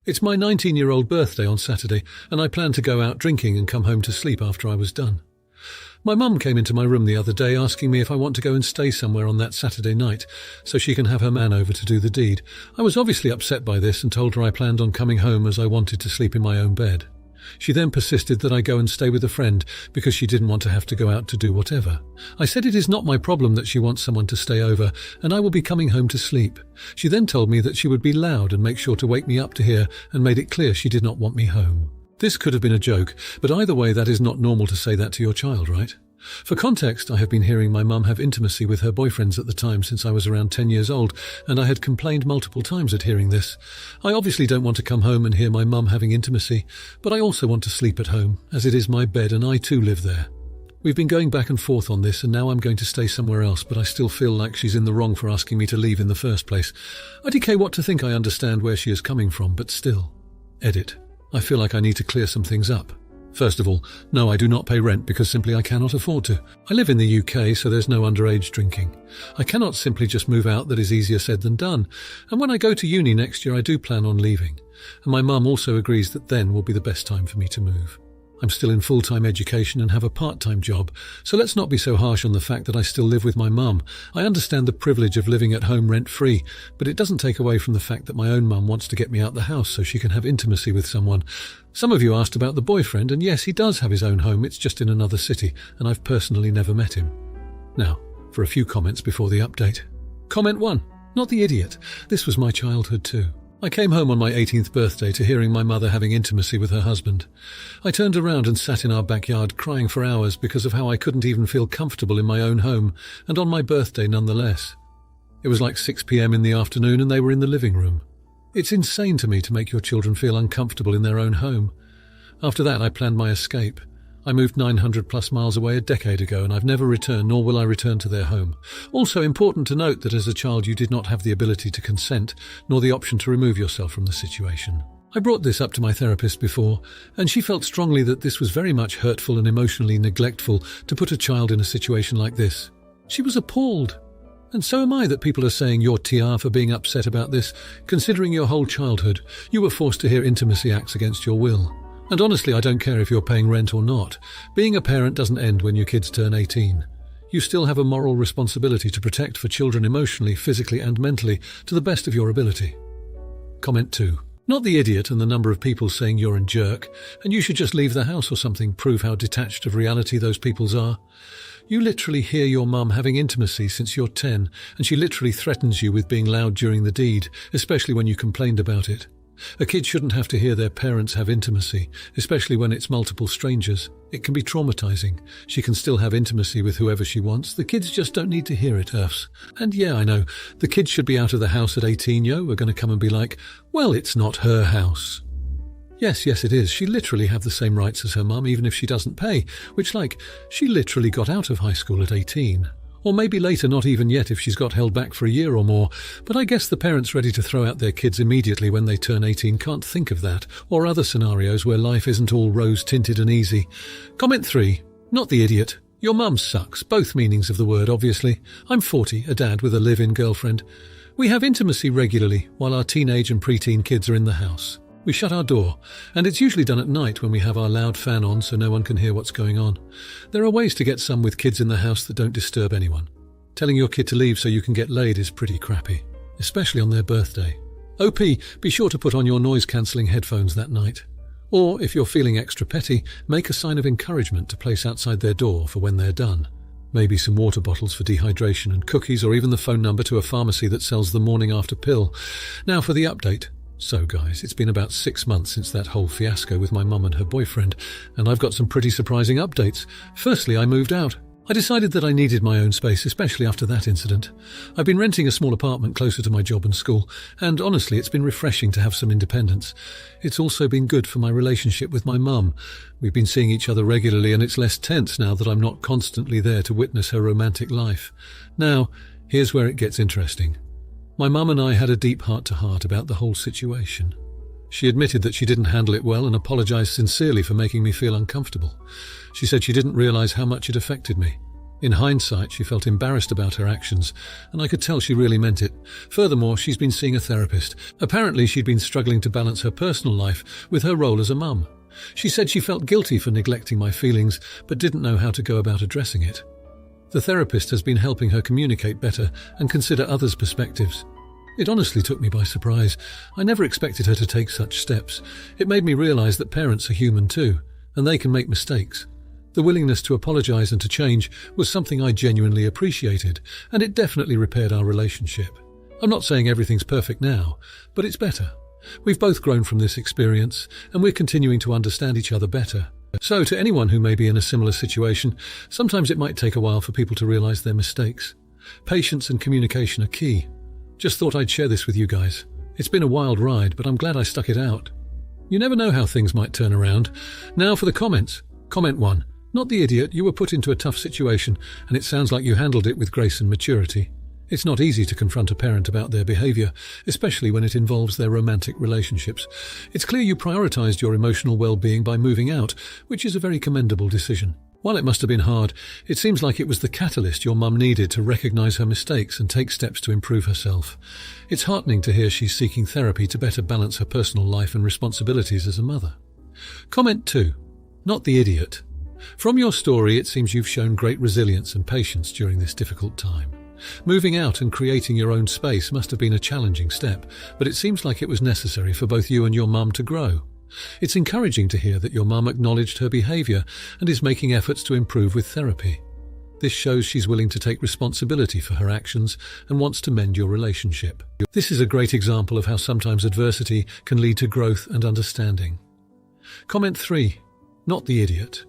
It's my 19-year-old birthday on Saturday, and I planned to go out drinking and come home to sleep after I was done. My mum came into my room the other day asking me if I want to go and stay somewhere on that Saturday night so she can have her man over to do the deed. I was obviously upset by this and told her I planned on coming home as I wanted to sleep in my own bed. She then persisted that I go and stay with a friend because she didn't want to have to go out to do whatever. I said it is not my problem that she wants someone to stay over, and I will be coming home to sleep. She then told me that she would be loud and make sure to wake me up to hear, and made it clear she did not want me home. This could have been a joke, but either way that is not normal to say that to your child, right? For context, I have been hearing my mum have intimacy with her boyfriends at the time since I was around 10 years old, and I had complained multiple times at hearing this. I obviously don't want to come home and hear my mum having intimacy, but I also want to sleep at home, as it is my bed and I too live there. We've been going back and forth on this, and now I'm going to stay somewhere else, but I still feel like she's in the wrong for asking me to leave in the first place. IDK what to think I understand where she is coming from, but still. Edit. I feel like I need to clear some things up. First of all, no, I do not pay rent because simply I cannot afford to. I live in the UK, so there's no underage drinking. I cannot simply just move out, that is easier said than done. And when I go to uni next year, I do plan on leaving. And my mum also agrees that then will be the best time for me to move. I'm still in full-time education and have a part-time job, so let's not be so harsh on the fact that I still live with my mum. I understand the privilege of living at home rent-free, but it doesn't take away from the fact that my own mum wants to get me out the house so she can have intimacy with someone. Some of you asked about the boyfriend, and yes, he does have his own home, it's just in another city, and I've personally never met him. Now, for a few comments before the update. Comment 1. Not the idiot. This was my childhood too. I came home on my 18th birthday to hearing my mother having intimacy with her husband. I turned around and sat in our backyard crying for hours because of how I couldn't even feel comfortable in my own home, and on my birthday nonetheless. It was like 6 p.m. in the afternoon and they were in the living room. It's insane to me to make your children feel uncomfortable in their own home. After that, I planned my escape. I moved 900 plus miles away a decade ago, and I've never returned, nor will I return to their home. Also important to note that as a child you did not have the ability to consent, nor the option to remove yourself from the situation. I brought this up to my therapist before, and she felt strongly that this was very much hurtful and emotionally neglectful to put a child in a situation like this. She was appalled. And so am I that people are saying you're TR for being upset about this, considering your whole childhood you were forced to hear intimacy acts against your will. And honestly, I don't care if you're paying rent or not. Being a parent doesn't end when your kids turn 18. You still have a moral responsibility to protect for children emotionally, physically and mentally to the best of your ability. Comment 2. Not the idiot and the number of people saying you're a jerk, and you should just leave the house or something, prove how detached of reality those peoples are. You literally hear your mum having intimacy since you're 10, and she literally threatens you with being loud during the deed, especially when you complained about it. A kid shouldn't have to hear their parents have intimacy, especially when it's multiple strangers. It can be traumatizing. She can still have intimacy with whoever she wants. The kids just don't need to hear it, earths. And yeah, I know, the kids should be out of the house at 18, we're going to come and be like, well, it's not her house. Yes, it is. She literally have the same rights as her mum, even if she doesn't pay, which she literally got out of high school at 18. Or maybe later, not even yet if she's got held back for a year or more, but I guess the parents ready to throw out their kids immediately when they turn 18 can't think of that, or other scenarios where life isn't all rose-tinted and easy. Comment 3. Not the idiot. Your mum sucks, both meanings of the word, obviously. I'm 40, a dad with a live-in girlfriend. We have intimacy regularly, while our teenage and preteen kids are in the house. We shut our door, and it's usually done at night when we have our loud fan on so no one can hear what's going on. There are ways to get some with kids in the house that don't disturb anyone. Telling your kid to leave so you can get laid is pretty crappy, especially on their birthday. OP, be sure to put on your noise-cancelling headphones that night. Or, if you're feeling extra petty, make a sign of encouragement to place outside their door for when they're done. Maybe some water bottles for dehydration and cookies, or even the phone number to a pharmacy that sells the morning after pill. Now for the update. So guys, it's been about 6 months since that whole fiasco with my mum and her boyfriend, and I've got some pretty surprising updates. Firstly, I moved out. I decided that I needed my own space, especially after that incident. I've been renting a small apartment closer to my job and school, and honestly, it's been refreshing to have some independence. It's also been good for my relationship with my mum. We've been seeing each other regularly, and it's less tense now that I'm not constantly there to witness her romantic life. Now, here's where it gets interesting. My mum and I had a deep heart-to-heart about the whole situation. She admitted that she didn't handle it well and apologized sincerely for making me feel uncomfortable. She said she didn't realize how much it affected me. In hindsight, she felt embarrassed about her actions, and I could tell she really meant it. Furthermore, she's been seeing a therapist. Apparently, she'd been struggling to balance her personal life with her role as a mum. She said she felt guilty for neglecting my feelings, but didn't know how to go about addressing it. The therapist has been helping her communicate better and consider others' perspectives. It honestly took me by surprise. I never expected her to take such steps. It made me realize that parents are human too, and they can make mistakes. The willingness to apologize and to change was something I genuinely appreciated, and it definitely repaired our relationship. I'm not saying everything's perfect now, but it's better. We've both grown from this experience, and we're continuing to understand each other better. So, to anyone who may be in a similar situation, sometimes it might take a while for people to realize their mistakes. Patience and communication are key. Just thought I'd share this with you guys. It's been a wild ride, but I'm glad I stuck it out. You never know how things might turn around. Now for the comments. Comment 1. Not the idiot, you were put into a tough situation, and it sounds like you handled it with grace and maturity. It's not easy to confront a parent about their behavior, especially when it involves their romantic relationships. It's clear you prioritized your emotional well-being by moving out, which is a very commendable decision. While it must have been hard, it seems like it was the catalyst your mum needed to recognize her mistakes and take steps to improve herself. It's heartening to hear she's seeking therapy to better balance her personal life and responsibilities as a mother. Comment 2. Not the idiot. From your story, it seems you've shown great resilience and patience during this difficult time. Moving out and creating your own space must have been a challenging step, but it seems like it was necessary for both you and your mum to grow. It's encouraging to hear that your mum acknowledged her behaviour and is making efforts to improve with therapy. This shows she's willing to take responsibility for her actions and wants to mend your relationship. This is a great example of how sometimes adversity can lead to growth and understanding. Comment 3. Not the idiot.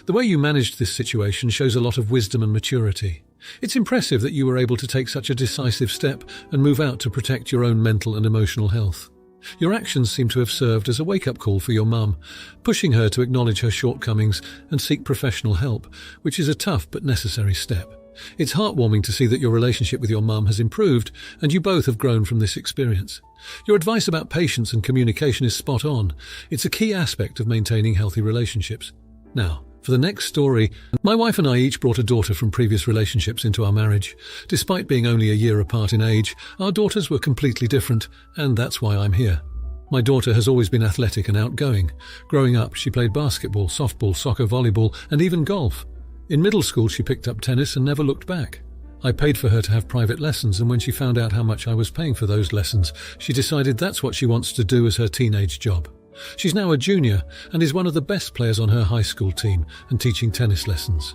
The way you managed this situation shows a lot of wisdom and maturity. It's impressive that you were able to take such a decisive step and move out to protect your own mental and emotional health. Your actions seem to have served as a wake-up call for your mum, pushing her to acknowledge her shortcomings and seek professional help, which is a tough but necessary step. It's heartwarming to see that your relationship with your mum has improved and you both have grown from this experience. Your advice about patience and communication is spot on. It's a key aspect of maintaining healthy relationships. Now, for the next story, my wife and I each brought a daughter from previous relationships into our marriage. Despite being only a year apart in age, our daughters were completely different, and that's why I'm here. My daughter has always been athletic and outgoing. Growing up, she played basketball, softball, soccer, volleyball, and even golf. In middle school, she picked up tennis and never looked back. I paid for her to have private lessons, and when she found out how much I was paying for those lessons, she decided that's what she wants to do as her teenage job. She's now a junior and is one of the best players on her high school team and teaching tennis lessons.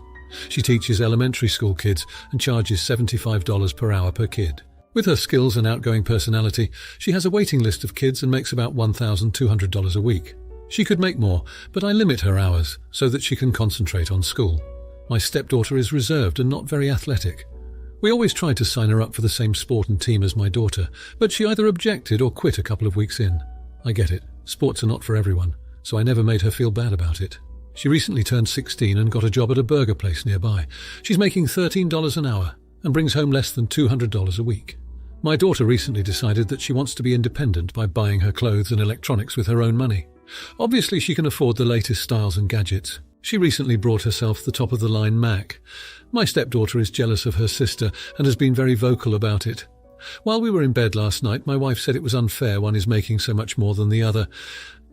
She teaches elementary school kids and charges $75 per hour per kid. With her skills and outgoing personality, she has a waiting list of kids and makes about $1,200 a week. She could make more, but I limit her hours so that she can concentrate on school. My stepdaughter is reserved and not very athletic. We always tried to sign her up for the same sport and team as my daughter, but she either objected or quit a couple of weeks in. I get it. Sports are not for everyone, so I never made her feel bad about it. She recently turned 16 and got a job at a burger place nearby. She's making $13 an hour and brings home less than $200 a week. My daughter recently decided that she wants to be independent by buying her clothes and electronics with her own money. Obviously, she can afford the latest styles and gadgets. She recently bought herself the top-of-the-line Mac. My stepdaughter is jealous of her sister and has been very vocal about it. While we were in bed last night, my wife said it was unfair one is making so much more than the other.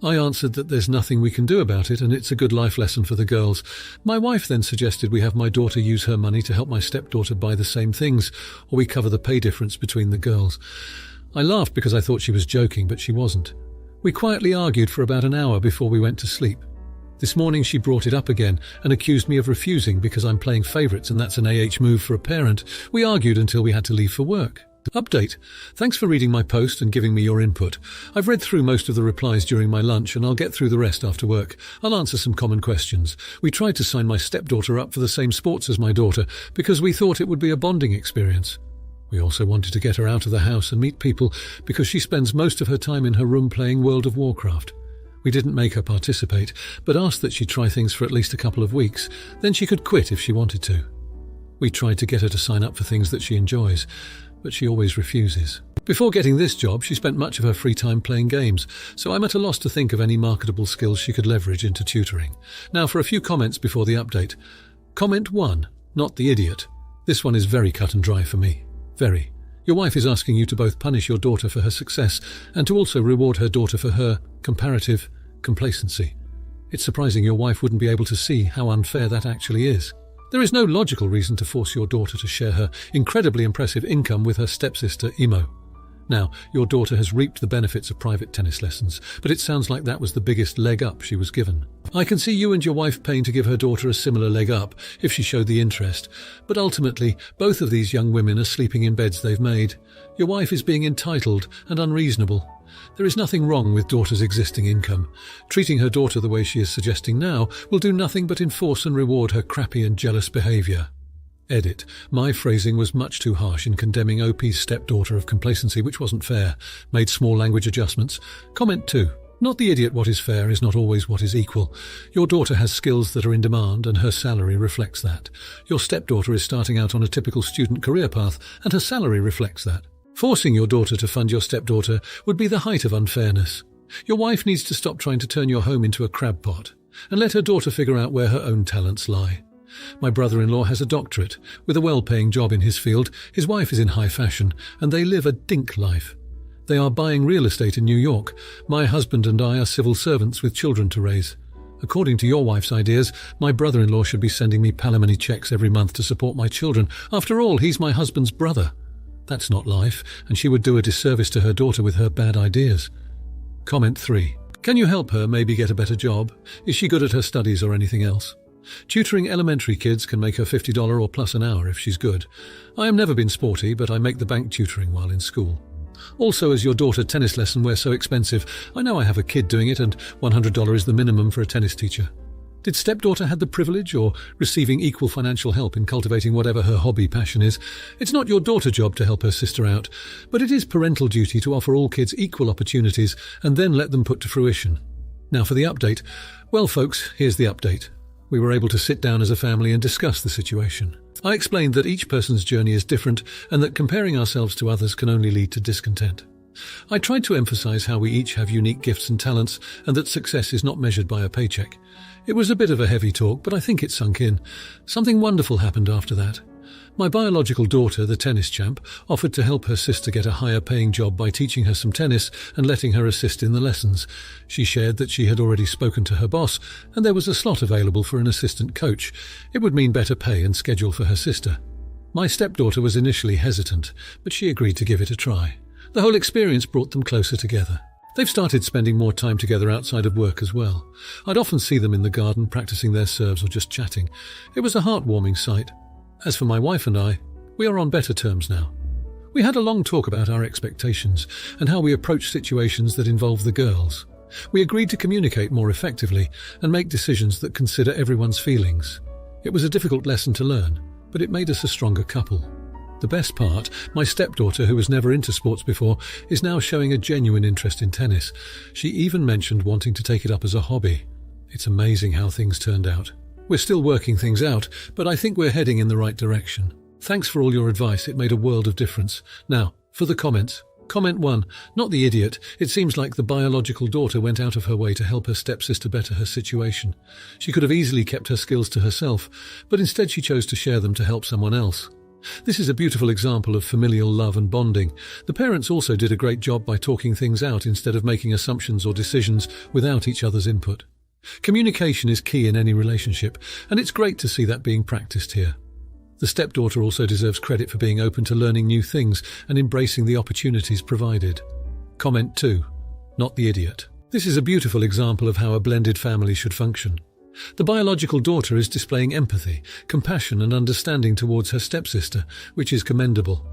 I answered that there's nothing we can do about it and it's a good life lesson for the girls. My wife then suggested we have my daughter use her money to help my stepdaughter buy the same things, or we cover the pay difference between the girls. I laughed because I thought she was joking, but she wasn't. We quietly argued for about an hour before we went to sleep. This morning she brought it up again and accused me of refusing because I'm playing favourites and that's an move for a parent. We argued until we had to leave for work. Update. Thanks for reading my post and giving me your input. I've read through most of the replies during my lunch and I'll get through the rest after work. I'll answer some common questions. We tried to sign my stepdaughter up for the same sports as my daughter because we thought it would be a bonding experience. We also wanted to get her out of the house and meet people because she spends most of her time in her room playing World of Warcraft. We didn't make her participate, but asked that she try things for at least a couple of weeks, then she could quit if she wanted to. We tried to get her to sign up for things that she enjoys, but she always refuses. Before getting this job, she spent much of her free time playing games, so I'm at a loss to think of any marketable skills she could leverage into tutoring. Now for a few comments before the update. Comment 1. Not the idiot. This one is very cut and dry for me. Very. Your wife is asking you to both punish your daughter for her success and to also reward her daughter for her comparative complacency. It's surprising your wife wouldn't be able to see how unfair that actually is. There is no logical reason to force your daughter to share her incredibly impressive income with her stepsister, Emo. Now, your daughter has reaped the benefits of private tennis lessons, but it sounds like that was the biggest leg up she was given. I can see you and your wife paying to give her daughter a similar leg up if she showed the interest, but ultimately, both of these young women are sleeping in beds they've made. Your wife is being entitled and unreasonable. There is nothing wrong with daughter's existing income. Treating her daughter the way she is suggesting now will do nothing but enforce and reward her crappy and jealous behaviour. Edit. My phrasing was much too harsh in condemning OP's stepdaughter of complacency, which wasn't fair. Made small language adjustments. Comment 2. Not the idiot. What is fair is not always what is equal. Your daughter has skills that are in demand and her salary reflects that. Your stepdaughter is starting out on a typical student career path and her salary reflects that. Forcing your daughter to fund your stepdaughter would be the height of unfairness. Your wife needs to stop trying to turn your home into a crab pot and let her daughter figure out where her own talents lie. My brother-in-law has a doctorate, with a well-paying job in his field. His wife is in high fashion, and they live a dink life. They are buying real estate in New York. My husband and I are civil servants with children to raise. According to your wife's ideas, my brother-in-law should be sending me palimony checks every month to support my children. After all, he's my husband's brother. That's not life, and she would do a disservice to her daughter with her bad ideas. Comment 3. Can you help her maybe get a better job? Is she good at her studies or anything else? Tutoring elementary kids can make her $50 or plus an hour if she's good. I have never been sporty, but I make the bank tutoring while in school. Also, as your daughter tennis lesson were so expensive, I know I have a kid doing it and $100 is the minimum for a tennis teacher. Did stepdaughter have the privilege or receiving equal financial help in cultivating whatever her hobby passion is? It's not your daughter's job to help her sister out, but it is parental duty to offer all kids equal opportunities and then let them put to fruition. Now for the update. Well folks, here's the update. We were able to sit down as a family and discuss the situation. I explained that each person's journey is different and that comparing ourselves to others can only lead to discontent. I tried to emphasize how we each have unique gifts and talents and that success is not measured by a paycheck. It was a bit of a heavy talk, but I think it sunk in. Something wonderful happened after that. My biological daughter, the tennis champ, offered to help her sister get a higher paying job by teaching her some tennis and letting her assist in the lessons. She shared that she had already spoken to her boss and there was a slot available for an assistant coach. It would mean better pay and schedule for her sister. My stepdaughter was initially hesitant, but she agreed to give it a try. The whole experience brought them closer together. They've started spending more time together outside of work as well. I'd often see them in the garden practicing their serves or just chatting. It was a heartwarming sight. As for my wife and I, we are on better terms now. We had a long talk about our expectations and how we approach situations that involve the girls. We agreed to communicate more effectively and make decisions that consider everyone's feelings. It was a difficult lesson to learn, but it made us a stronger couple. The best part, my stepdaughter, who was never into sports before, is now showing a genuine interest in tennis. She even mentioned wanting to take it up as a hobby. It's amazing how things turned out. We're still working things out, but I think we're heading in the right direction. Thanks for all your advice, it made a world of difference. Now, for the comments. Comment 1. Not the idiot. It seems like the biological daughter went out of her way to help her stepsister better her situation. She could have easily kept her skills to herself, but instead she chose to share them to help someone else. This is a beautiful example of familial love and bonding. The parents also did a great job by talking things out instead of making assumptions or decisions without each other's input. Communication is key in any relationship, and it's great to see that being practiced here. The stepdaughter also deserves credit for being open to learning new things and embracing the opportunities provided. Comment 2. Not the idiot. This is a beautiful example of how a blended family should function. The biological daughter is displaying empathy, compassion and understanding towards her stepsister, which is commendable.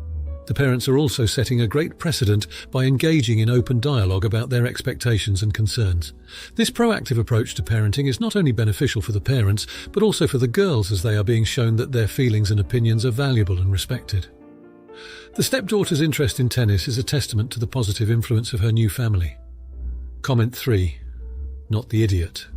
The parents are also setting a great precedent by engaging in open dialogue about their expectations and concerns. This proactive approach to parenting is not only beneficial for the parents, but also for the girls as they are being shown that their feelings and opinions are valuable and respected. The stepdaughter's interest in tennis is a testament to the positive influence of her new family. Comment 3. Not the idiot.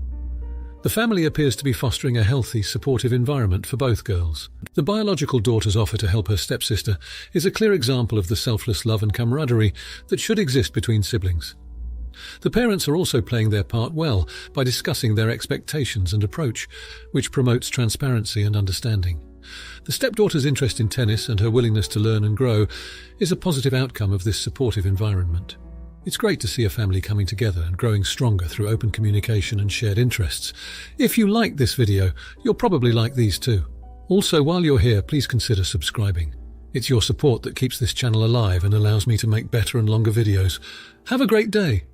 The family appears to be fostering a healthy, supportive environment for both girls. The biological daughter's offer to help her stepsister is a clear example of the selfless love and camaraderie that should exist between siblings. The parents are also playing their part well by discussing their expectations and approach, which promotes transparency and understanding. The stepdaughter's interest in tennis and her willingness to learn and grow is a positive outcome of this supportive environment. It's great to see a family coming together and growing stronger through open communication and shared interests. If you like this video, you'll probably like these too. Also, while you're here, please consider subscribing. It's your support that keeps this channel alive and allows me to make better and longer videos. Have a great day.